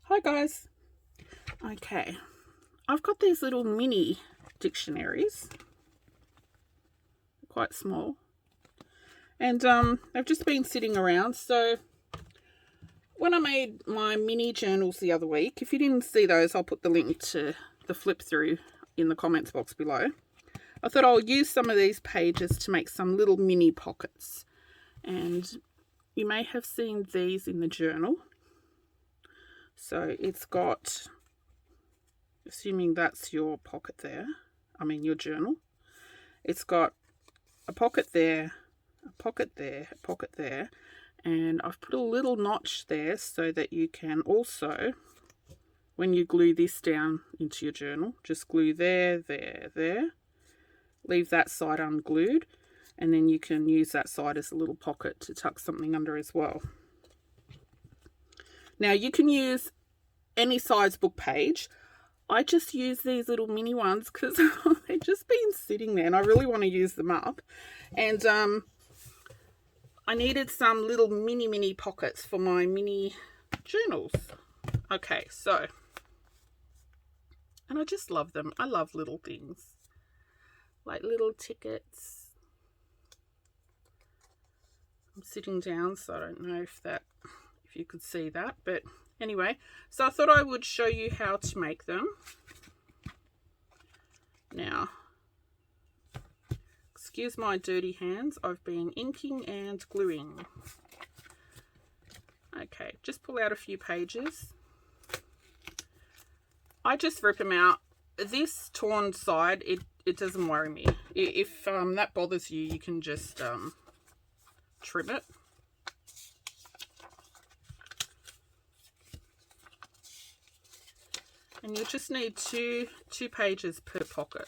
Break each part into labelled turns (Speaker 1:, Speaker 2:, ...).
Speaker 1: Hi guys. Okay, I've got these little mini dictionaries, quite small, and they've just been sitting around. So when I made my mini journals the other week, if you didn't see those, I'll put the link to the flip through in the comments box below. I thought I'll use some of these pages to make some little mini pockets, and you may have seen these in the journal. So it's got, assuming that's your pocket there, your journal, it's got a pocket there, a pocket there, a pocket there, and I've put a little notch there so that you can also, when you glue this down into your journal, just glue there, there, there, leave that side unglued, and then you can use that side as a little pocket to tuck something under as well. Now you can use any size book page. I just use these little mini ones because they've just been sitting there and I really want to use them up. And I needed some little mini pockets for my mini journals. Okay, so, and I just love them. I love little things, like little tickets. I'm sitting down, so I don't know if you could see that, but anyway, so I thought I would show you how to make them. Now, excuse my dirty hands, I've been inking and gluing. Okay, just pull out a few pages. I just rip them out. This torn side, it doesn't worry me. If that bothers you, you can just trim it. And you'll just need two pages per pocket.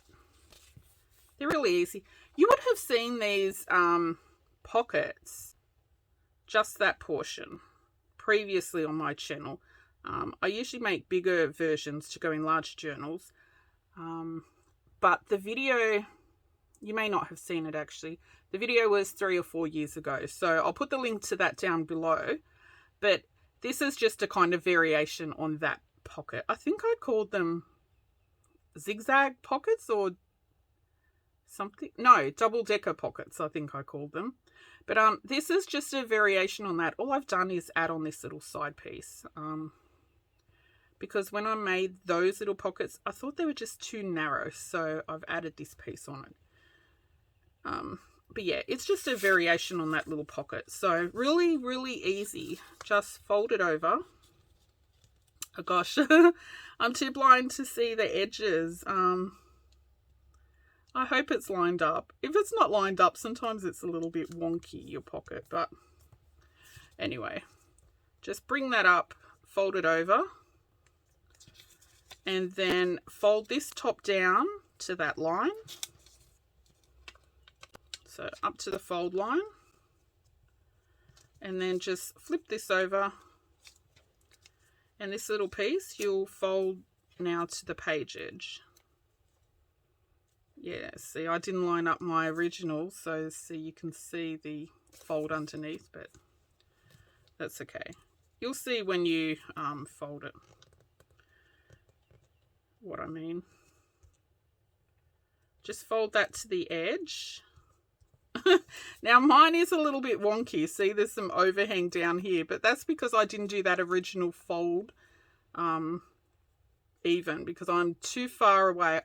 Speaker 1: They're really easy. You would have seen these pockets, just that portion, previously on my channel. I usually make bigger versions to go in large journals. But the video, you may not have seen it actually. The video was 3 or 4 years ago. So I'll put the link to that down below. But this is just a kind of variation on that pocket. I think I called them zigzag pockets or something. No, double-decker pockets, I think I called them. But this is just a variation on that. All I've done is add on this little side piece. Because when I made those little pockets, I thought they were just too narrow. So I've added this piece on it. But yeah, it's just a variation on that little pocket. So really, really easy. Just fold it over. Oh gosh, I'm too blind to see the edges. I hope it's lined up. If it's not lined up, sometimes it's a little bit wonky, your pocket. But anyway, just bring that up, fold it over, and then fold this top down to that line. So up to the fold line. And then just flip this over. And this little piece you'll fold now to the page edge. Yeah, see, I didn't line up my original, so see, you can see the fold underneath, but that's okay. You'll see when you fold it what I mean. Just fold that to the edge. Now mine is a little bit wonky. See, there's some overhang down here, but that's because I didn't do that original fold even, because I'm too far away.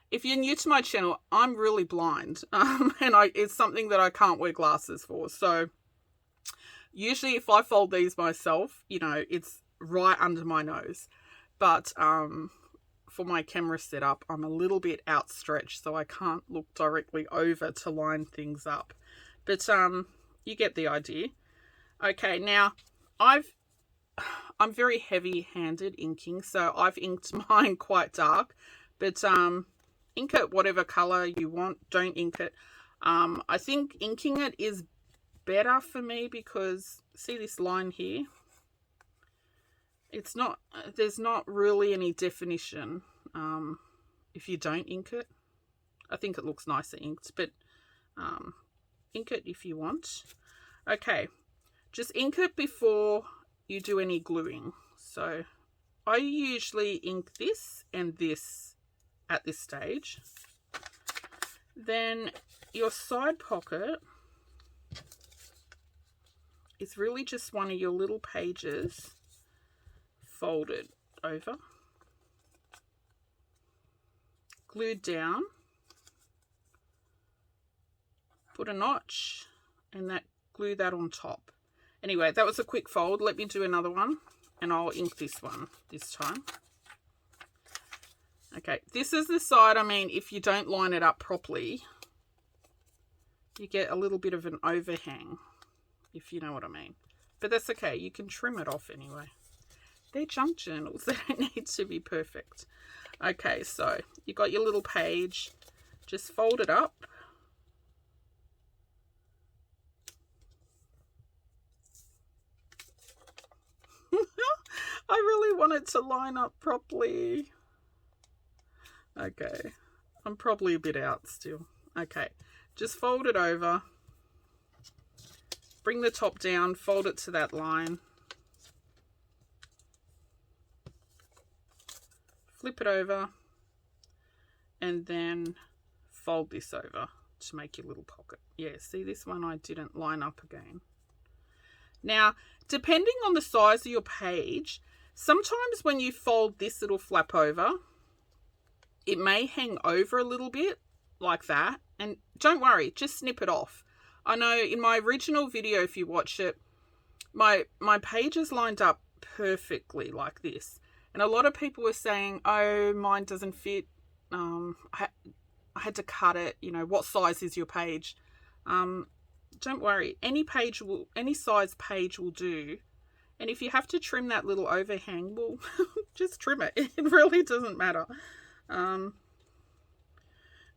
Speaker 1: If you're new to my channel, I'm really blind, and it's something that I can't wear glasses for. So usually if I fold these myself, it's right under my nose. But for my camera setup, I'm a little bit outstretched, so I can't look directly over to line things up. But you get the idea. Okay, now I'm very heavy-handed inking, so I've inked mine quite dark. But ink it whatever color you want. Don't ink it. I think inking it is better for me because, see this line here? It's not, there's not really any definition if you don't ink it. I think it looks nicer inked, but ink it if you want. Okay, just ink it before you do any gluing. So I usually ink this and this at this stage. Then your side pocket is really just one of your little pages folded over, glued down, put a notch, and that glue that on top. Anyway, that was a quick fold. Let me do another one, and I'll ink this one this time. Okay, this is the side, I mean, if you don't line it up properly, you get a little bit of an overhang, if you know what I mean. But that's okay, you can trim it off anyway. They're junk journals, they don't need to be perfect. Okay, so you got your little page, just fold it up. I really want it to line up properly. Okay, I'm probably a bit out still. Okay, just fold it over. Bring the top down, fold it to that line. Flip it over. And then fold this over to make your little pocket. Yeah, see this one I didn't line up again. Now, depending on the size of your page, sometimes when you fold this little flap over, it may hang over a little bit like that. And don't worry, just snip it off. I know in my original video, if you watch it, my pages lined up perfectly like this. And a lot of people were saying, oh, mine doesn't fit. I had to cut it. You know, what size is your page? Don't worry, any size page will do. And if you have to trim that little overhang, well, just trim it. It really doesn't matter.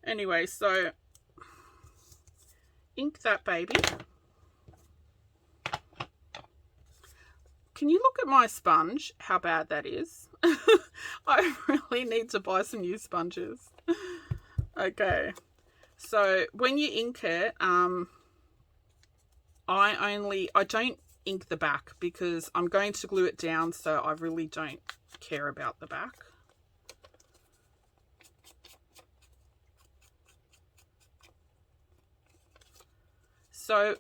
Speaker 1: Anyway, so ink that baby. Can you look at my sponge? How bad that is. I really need to buy some new sponges. Okay, so when you ink it, I don't ink the back because I'm going to glue it down, so I really don't care about the back. So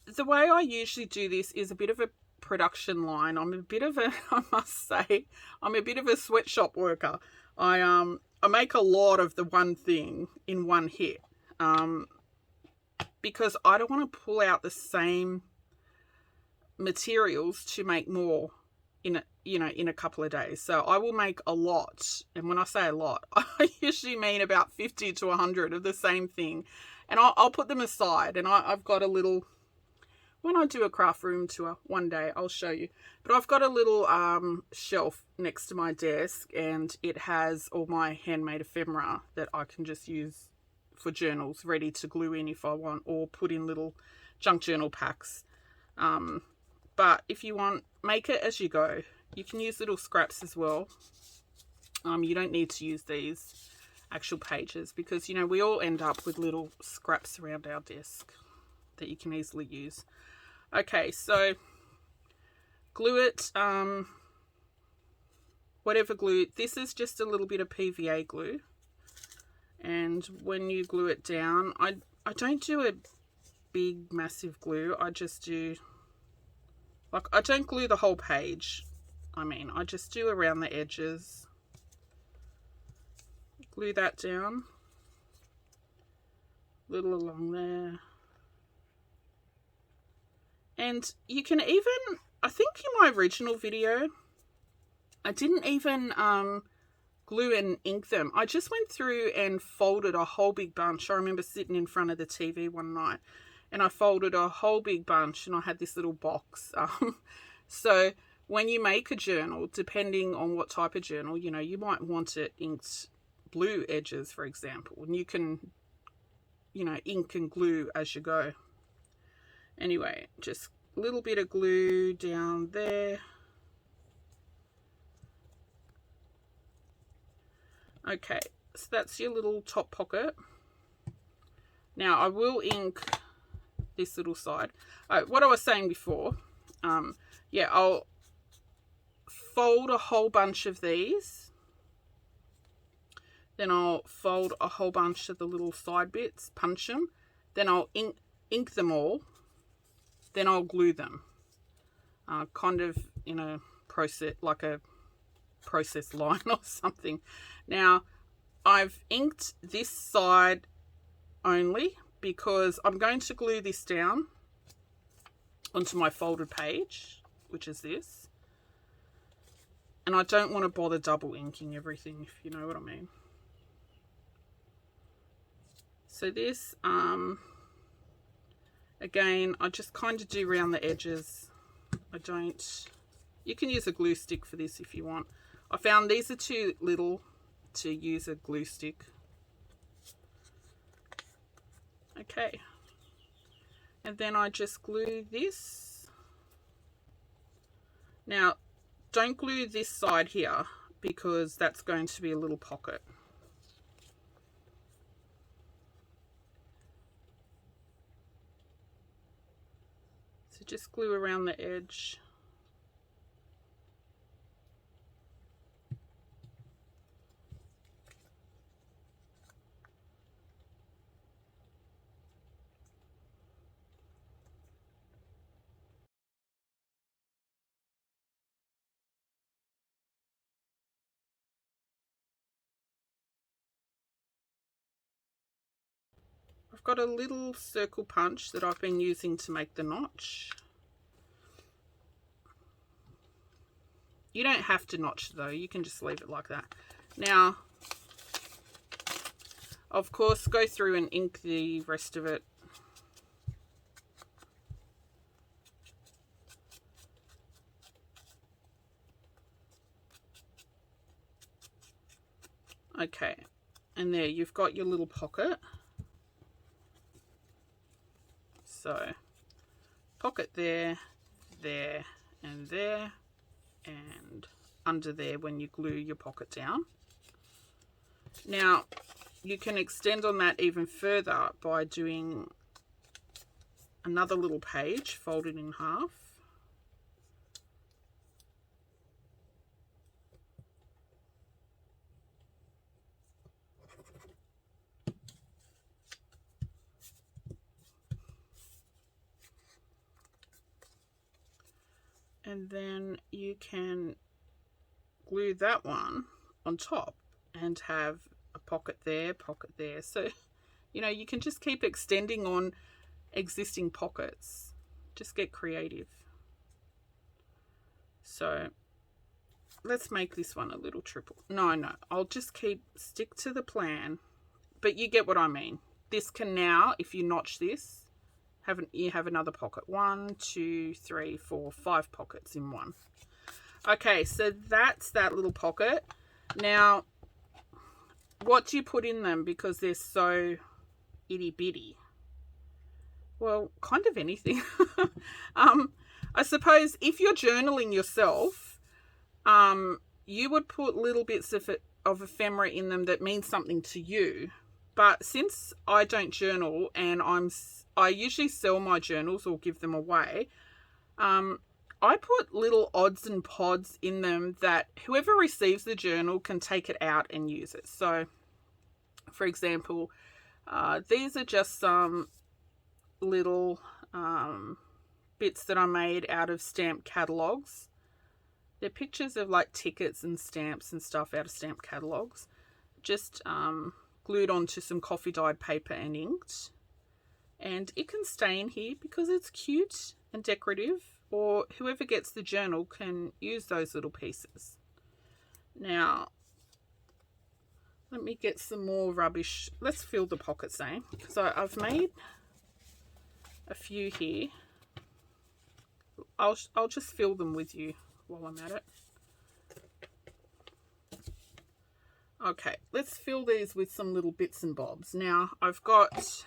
Speaker 1: the way I usually do this is a bit of a production line. I must say, I'm a bit of a sweatshop worker. I make a lot of the one thing in one hit. Because I don't want to pull out the same materials to make more in a couple of days. So I will make a lot, and when I say a lot, I usually mean about 50 to 100 of the same thing, and I'll put them aside. And I've got a little, when I do a craft room tour one day, I'll show you, but I've got a little shelf next to my desk, and it has all my handmade ephemera that I can just use for journals, ready to glue in if I want, or put in little junk journal packs. But if you want, make it as you go. You can use little scraps as well. You don't need to use these actual pages because, you know, we all end up with little scraps around our desk that you can easily use. Okay, so glue it, whatever glue. This is just a little bit of PVA glue. And when you glue it down, I don't do a big massive glue. I just do, like, I don't glue the whole page. I mean, I just do around the edges. Glue that down. Little along there. And you can even, I think in my original video, I didn't even glue and ink them. I just went through and folded a whole big bunch. I remember sitting in front of the TV one night and I folded a whole big bunch, and I had this little box. So when you make a journal, depending on what type of journal, you know, you might want it inked blue edges, for example, and you can, you know, ink and glue as you go. Anyway, just a little bit of glue down there. Okay, so that's your little top pocket. Now I will ink this little side. What I was saying before, yeah, I'll fold a whole bunch of these. Then I'll fold a whole bunch of the little side bits, punch them. Then I'll ink them all. Then I'll glue them. Kind of in a process, like a process line or something. Now, I've inked this side only because I'm going to glue this down onto my folded page, which is this. And I don't want to bother double inking everything, if you know what I mean. So this, again, I just kind of do around the edges. I don't, you can use a glue stick for this if you want. I found these are too little to use a glue stick. Okay. And then I just glue this. Now, don't glue this side here because that's going to be a little pocket. So just glue around the edge. I've got a little circle punch that I've been using to make the notch. You don't have to notch though, you can just leave it like that. Now, of course, go through and ink the rest of it. Okay, and there you've got your little pocket. So, pocket there, there, and there, and under there when you glue your pocket down. Now, you can extend on that even further by doing another little page folded in half. And then you can glue that one on top and have a pocket there, pocket there. So, you know, you can just keep extending on existing pockets. Just get creative. So let's make this one a little triple. No, I'll just stick to the plan, but you get what I mean. This can now, if you notch this, you have another pocket. 1, 2, 3, 4, 5 pockets in one. Okay, so that's that little pocket. Now, what do you put in them because they're so itty bitty? Well, kind of anything. I suppose if you're journaling yourself, you would put little bits of ephemera in them that mean something to you. But since I don't journal and I usually sell my journals or give them away, I put little odds and pods in them that whoever receives the journal can take it out and use it. So, for example, these are just some little bits that I made out of stamp catalogues. They're pictures of like tickets and stamps and stuff out of stamp catalogues. Just glued onto some coffee dyed paper and inked. And it can stay in here because it's cute and decorative, or whoever gets the journal can use those little pieces. Now, let me get some more rubbish. Let's fill the pockets, eh? So I've made a few here. I'll just fill them with you while I'm at it. Okay, let's fill these with some little bits and bobs. Now, I've got,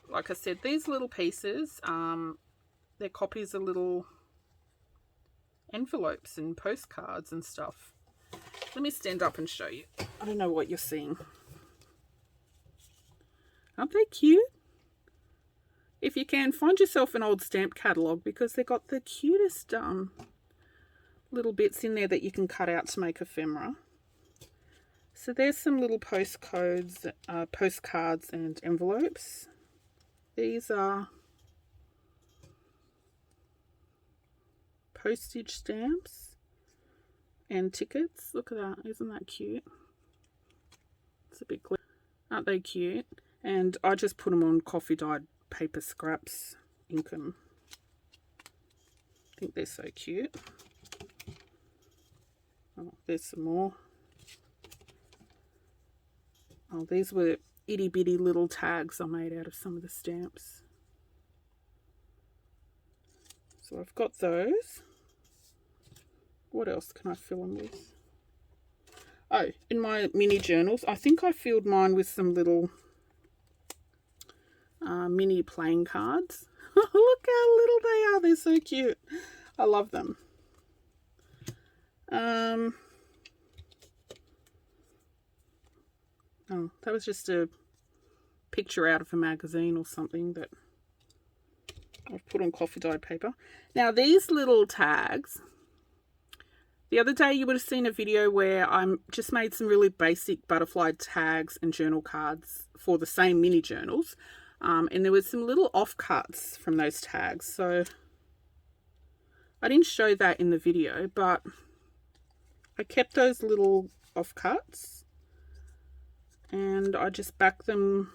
Speaker 1: like I said, these little pieces, they're copies of little envelopes and postcards and stuff. Let me stand up and show you. I don't know what you're seeing. Aren't they cute? If you can, find yourself an old stamp catalogue because they've got the cutest little bits in there that you can cut out to make ephemera. So there's some little postcards and envelopes. These are postage stamps and tickets. Look at that, isn't that cute? It's a bit glitter. Aren't they cute? And I just put them on coffee dyed paper scraps, ink them. I think they're so cute. Oh, there's some more. Oh, these were itty bitty little tags I made out of some of the stamps. So I've got those. What else can I fill them with? Oh, in my mini journals, I think I filled mine with some little mini playing cards. Look how little they are. They're so cute. I love them. Oh, that was just a picture out of a magazine or something that I've put on coffee dyed paper. Now these little tags, the other day you would have seen a video where I just made some really basic butterfly tags and journal cards for the same mini journals. And there was some little offcuts from those tags. So I didn't show that in the video, but I kept those little offcuts and I just backed them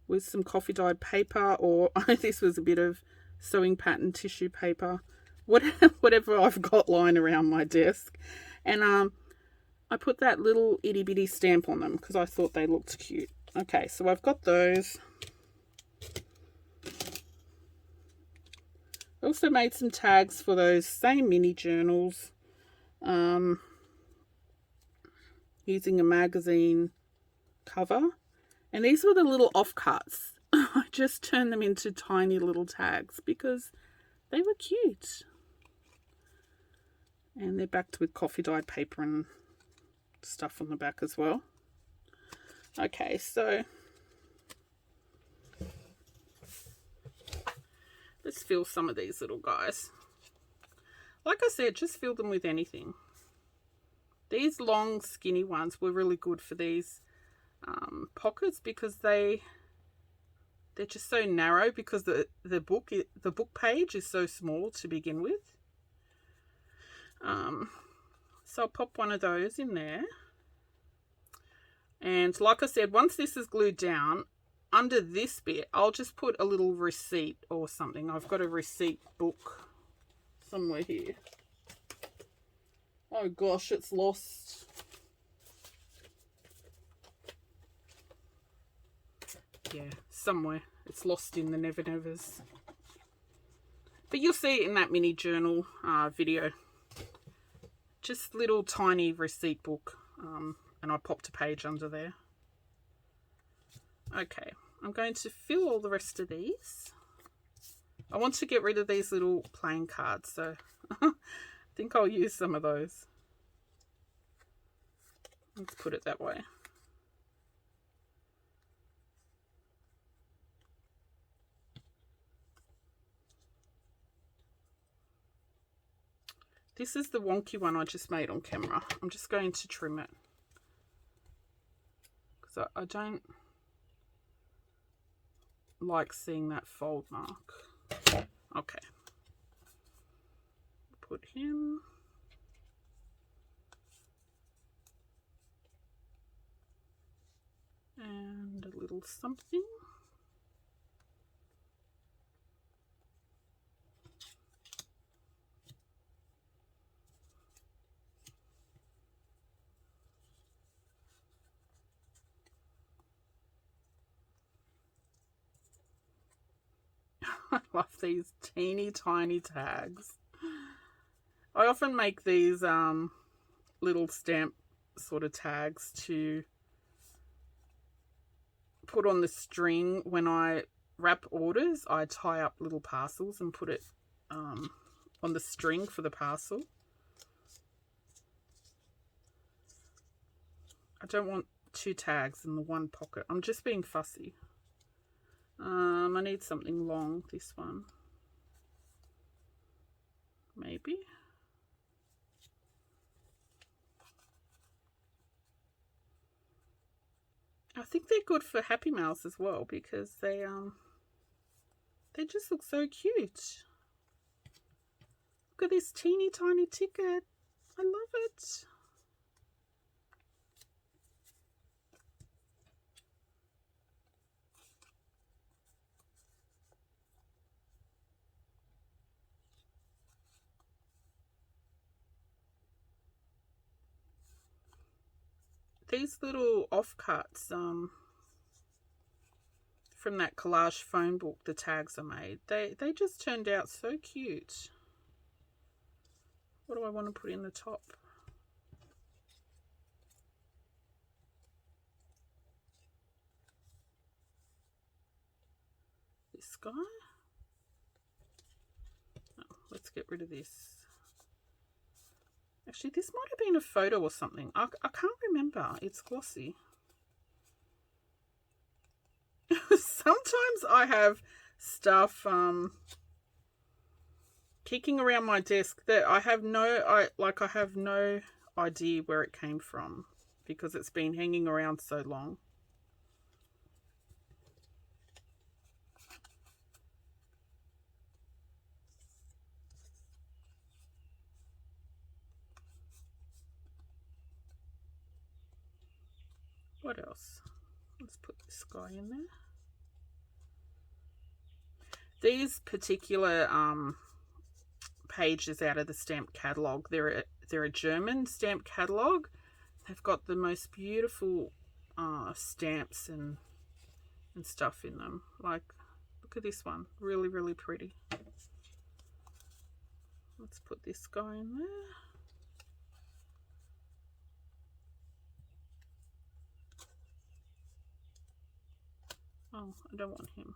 Speaker 1: with some coffee dyed paper, or this was a bit of sewing pattern tissue paper, whatever I've got lying around my desk. And I put that little itty bitty stamp on them because I thought they looked cute. Okay, so I've got those. I also made some tags for those same mini journals using a magazine cover. And these were the little offcuts. I just turned them into tiny little tags because they were cute. And they're backed with coffee dyed paper and stuff on the back as well. Okay, so let's fill some of these little guys. Like I said, just fill them with anything. These long skinny ones were really good for these pockets because they're just so narrow because the book page is so small to begin with. So I'll pop one of those in there. And like I said, once this is glued down, under this bit, I'll just put a little receipt or something. I've got a receipt book somewhere here. Oh gosh, it's lost. Yeah, somewhere. It's lost in the Never Nevers. But you'll see it in that mini journal video. Just little tiny receipt book. And I popped a page under there. Okay, I'm going to fill all the rest of these. I want to get rid of these little playing cards, so I think I'll use some of those. Let's put it that way. This is the wonky one I just made on camera. I'm just going to trim it because I don't like seeing that fold mark. Okay. Put him. And a little something. I love these teeny tiny tags. I often make these little stamp sort of tags to put on the string when I wrap orders. I tie up little parcels and put it on the string for the parcel. I don't want two tags in the one pocket. I'm just being fussy. I need something long, this one. Maybe. I think they're good for Happy Mails as well because they just look so cute. Look at this teeny tiny ticket. I love it. These little offcuts from that collage phone book the tags are made, they just turned out so cute. What do I want to put in the top? This guy? Oh, let's get rid of this. Actually, this might have been a photo or something. I can't remember. It's glossy. Sometimes I have stuff kicking around my desk that I have no idea where it came from because it's been hanging around so long. What else? Let's put this guy in there. These particular pages out of the stamp catalogue, they're a German stamp catalogue. They've got the most beautiful stamps and stuff in them. Like, look at this one, really, really pretty. Let's put this guy in there. Oh, I don't want him.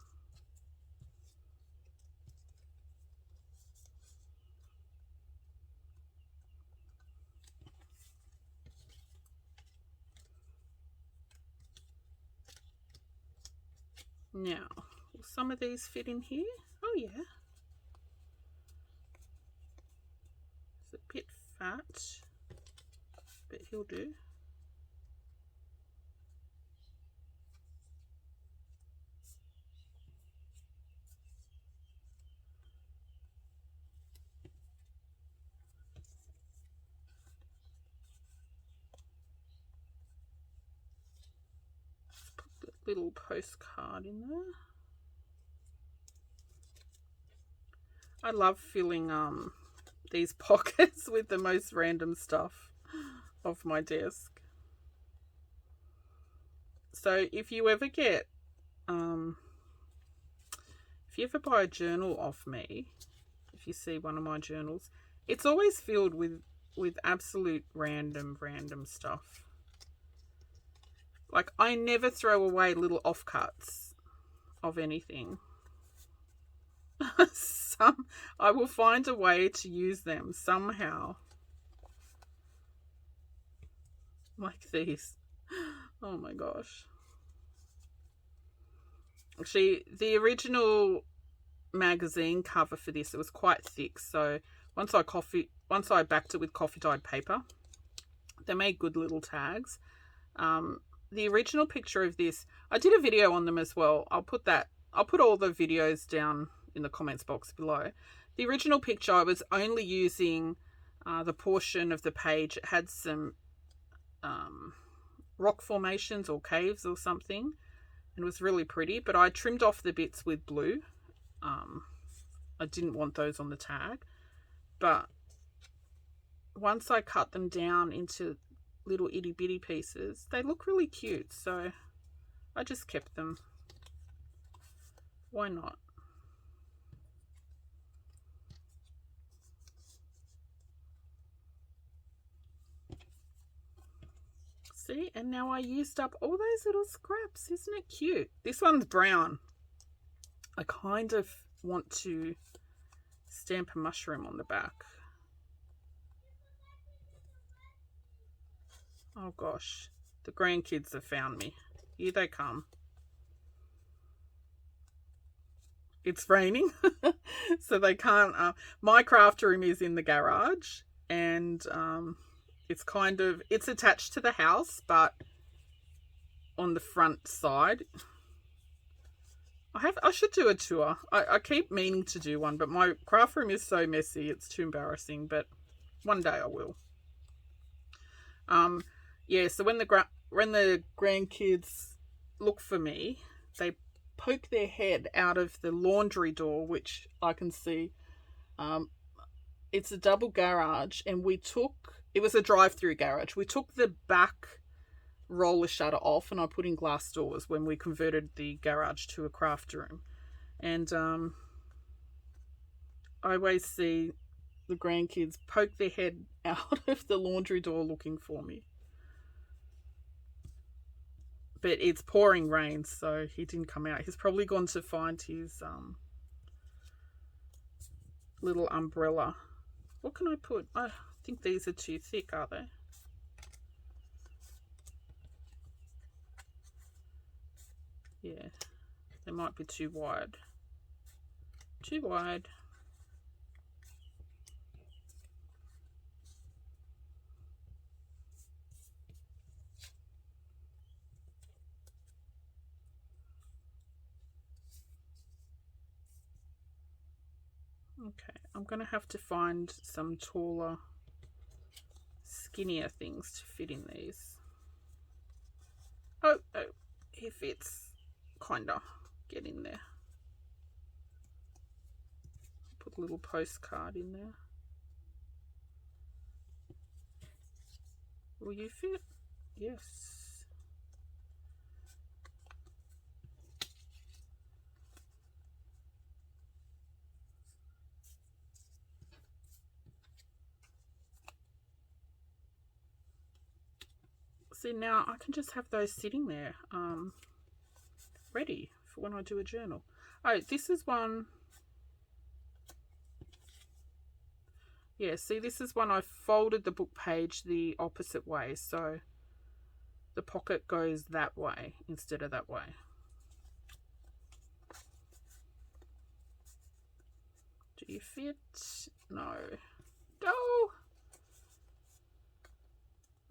Speaker 1: Now, will some of these fit in here? Oh yeah. It's a bit fat, but he'll do. Little postcard in there. I love filling these pockets with the most random stuff off my desk. So if you ever get if you ever buy a journal off me, if you see one of my journals, it's always filled with absolute random stuff. Like, I never throw away little offcuts of anything. I will find a way to use them somehow. Like these. Oh my gosh. Actually, the original magazine cover for this, it was quite thick. So once I backed it with coffee dyed paper, they made good little tags. The original picture of this, I did a video on them as well. I'll put all the videos down in the comments box below. The original picture, I was only using the portion of the page. It had some rock formations or caves or something. It was really pretty, but I trimmed off the bits with blue. I didn't want those on the tag. But once I cut them down into little itty bitty pieces, they look really cute, so I just kept them. Why not? See, and now I used up all those little scraps. Isn't it cute? This one's brown. I kind of want to stamp a mushroom on the back. Oh gosh, the grandkids have found me. Here they come. It's raining, so they can't. My craft room is in the garage, and it's attached to the house, but on the front side. I should do a tour. I keep meaning to do one, but my craft room is so messy, it's too embarrassing, but one day I will. Yeah, so when the grandkids look for me, they poke their head out of the laundry door, which I can see. It's a double garage, and it was a drive-through garage. We took the back roller shutter off, and I put in glass doors when we converted the garage to a craft room. And I always see the grandkids poke their head out of the laundry door looking for me. But it's pouring rain, so he didn't come out. He's probably gone to find his little umbrella. What can I put? I think these are too thick, are they? Yeah, they might be too wide. Too wide. Okay, I'm going to have to find some taller, skinnier things to fit in these. Oh, he fits. Kinda. Get in there. Put a little postcard in there. Will you fit? Yes. See, now I can just have those sitting there, ready for when I do a journal. Oh, this is one. Yeah, see, this is one I folded the book page the opposite way, so the pocket goes that way instead of that way. Do you fit? No. Oh!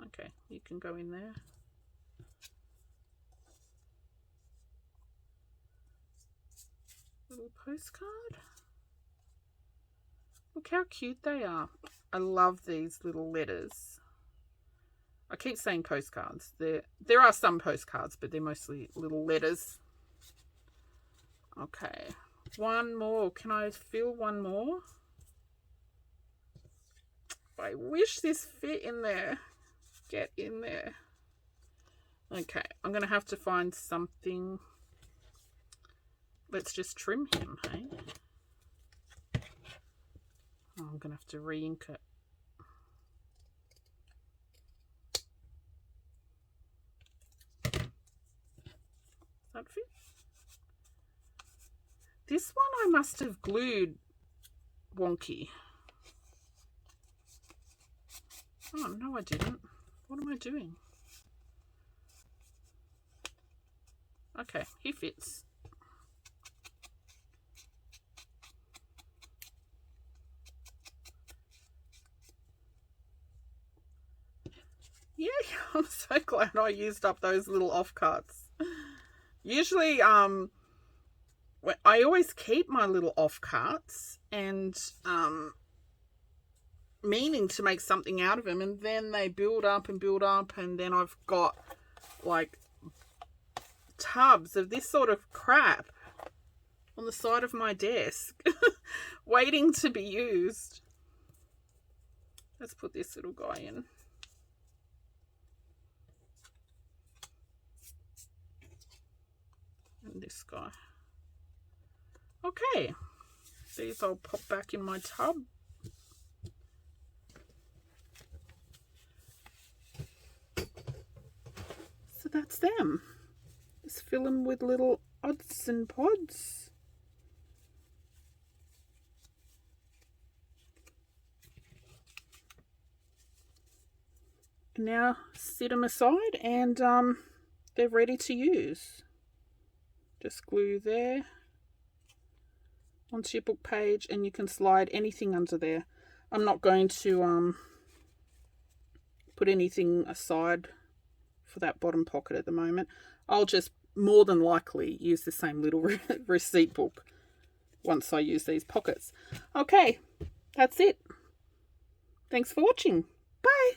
Speaker 1: Okay, you can go in there. Little postcard. Look how cute they are. I love these little letters. I keep saying postcards. There are some postcards, but they're mostly little letters. Okay, one more. Can I fill one more? I wish this fit in there. Get in there. Okay, I'm going to have to find something. Let's just trim him, hey? Oh, I'm going to have to re-ink it. That fit? This one I must have glued wonky. Oh, no, I didn't. What am I doing? Okay, he fits. Yeah, I'm so glad I used up those little offcuts. Usually, I always keep my little offcuts and meaning to make something out of them, and then they build up, and then I've got like tubs of this sort of crap on the side of my desk waiting to be used. Let's put this little guy in. And this guy. Okay, these I'll pop back in my tub. So that's them. Just fill them with little odds and pods. Now sit them aside, and they're ready to use. Just glue there onto your book page, and you can slide anything under there. I'm not going to put anything aside for that bottom pocket at the moment. I'll just more than likely use the same little receipt book once I use these pockets. Okay, that's it. Thanks for watching. Bye.